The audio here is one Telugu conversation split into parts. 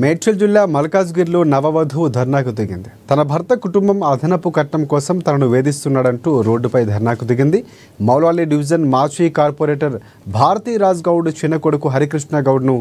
మేడ్చల్ జిల్లా మల్కాజ్గిరిలో నవవధువు ధర్నాకు దిగింది. తన భర్త కుటుంబం అదనపు కట్నం కోసం తనను వేధిస్తున్నాడంటూ రోడ్డుపై ధర్నాకు దిగింది. మౌలాలి డివిజన్ మాజీ కార్పొరేటర్ భారతీరాజ్ గౌడ్ చిన్న కొడుకు హరికృష్ణ గౌడ్ను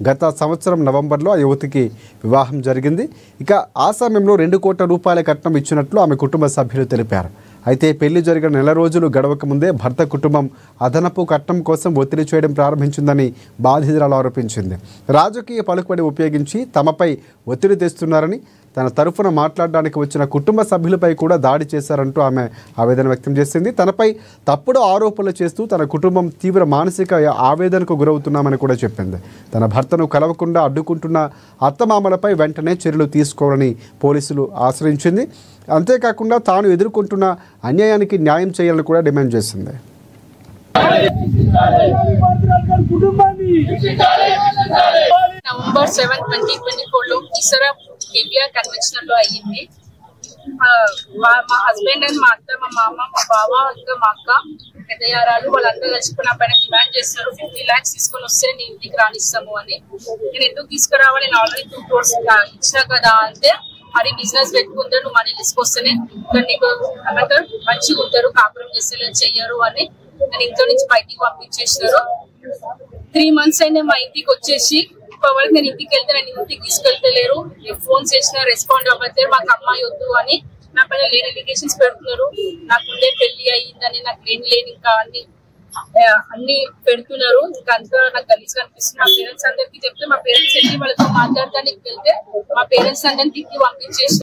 గత సంవత్సరం నవంబర్లో ఆ యువతికి వివాహం జరిగింది. ఇక ఆ సమయంలో 2 కోట్ల రూపాయల కట్నం ఇచ్చినట్లు ఆమె కుటుంబ సభ్యులు తెలిపారు. అయితే పెళ్లి జరిగిన నెల రోజులు గడవక ముందే భర్త కుటుంబం అదనపు కట్నం కోసం ఒత్తిడి చేయడం ప్రారంభించిందని బాధితురాలు ఆరోపించింది. రాజకీయ పలుకుబడి ఉపయోగించి తమపై ఒత్తిడి తెస్తున్నారని, తన తరఫున మాట్లాడడానికి వచ్చిన కుటుంబ సభ్యులపై కూడా దాడి చేశారంటూ ఆమె ఆవేదన వ్యక్తం చేసింది. తనపై తప్పుడు ఆరోపణలు చేస్తూ తన కుటుంబం తీవ్ర మానసిక ఆవేదనకు గురవుతున్నామని కూడా చెప్పింది. తన భర్తను కలవకుండా అడ్డుకుంటున్న అత్తమామలపై వెంటనే చర్యలు తీసుకోవాలని పోలీసులు ఆశ్రయించింది. అంతేకాకుండా తాను ఎదుర్కొంటున్న అన్యాయానికి న్యాయం చేయాలని కూడా డిమాండ్ చేసింది. నవంబర్ 7, 2024 ఈసరా కేబిఆర్ కన్వెన్షన్ లో అయ్యింది. మా హస్బెండ్ అండ్ మా అత్త, మా మామ, మా బావ, ఇంకా మా అక్క, పెద్దయారాలు వాళ్ళందరూ కలిసి నా పైన డిమాండ్ చేస్తారు. 50 lakhs తీసుకొని వస్తే నేను ఇంటికి రానిస్తాము అని. నేను ఎందుకు తీసుకురావాలి, నేను ఆల్రెడీ 2 crores ఇచ్చినా కదా అంటే, మరి బిజినెస్ పెట్టుకుంటారు, నువ్వు మనీ తీసుకొస్తేనే నీకు ఏమంటారు మంచిగా ఉంటారు, కాపురం చేస్తే చెయ్యరు అని నేను ఇంట్లో నుంచి బయటికి పంపించేసినారు. 3 months అయినా మా ఇంటికి వచ్చేసి ఇప్పటివరకు నేను ఇంటికి వెళ్తే నన్ను ఇంటికి తీసుకెళ్తలేరు. ఫోన్ చేసినా రెస్పాండ్ అవ్వట్లేదు. మాకు అమ్మాయి వద్దు అని నా పైన లేని అలిగేషన్స్ పెడుతున్నారు. నాకు ముందే పెళ్లి అయ్యిందని, నాకు లేని ఇంకా అన్ని పెడుతున్నారు. ఇంకా అంతా నాకు గలీజ్ కనిపిస్తుంది. మా పేరెంట్స్ అందరికి చెప్తే మా పేరెంట్స్ వెళ్ళి వాళ్ళతో మాట్లాడడానికి వెళ్తే మా పేరెంట్స్ అందరిని తిట్టి పంపించేసి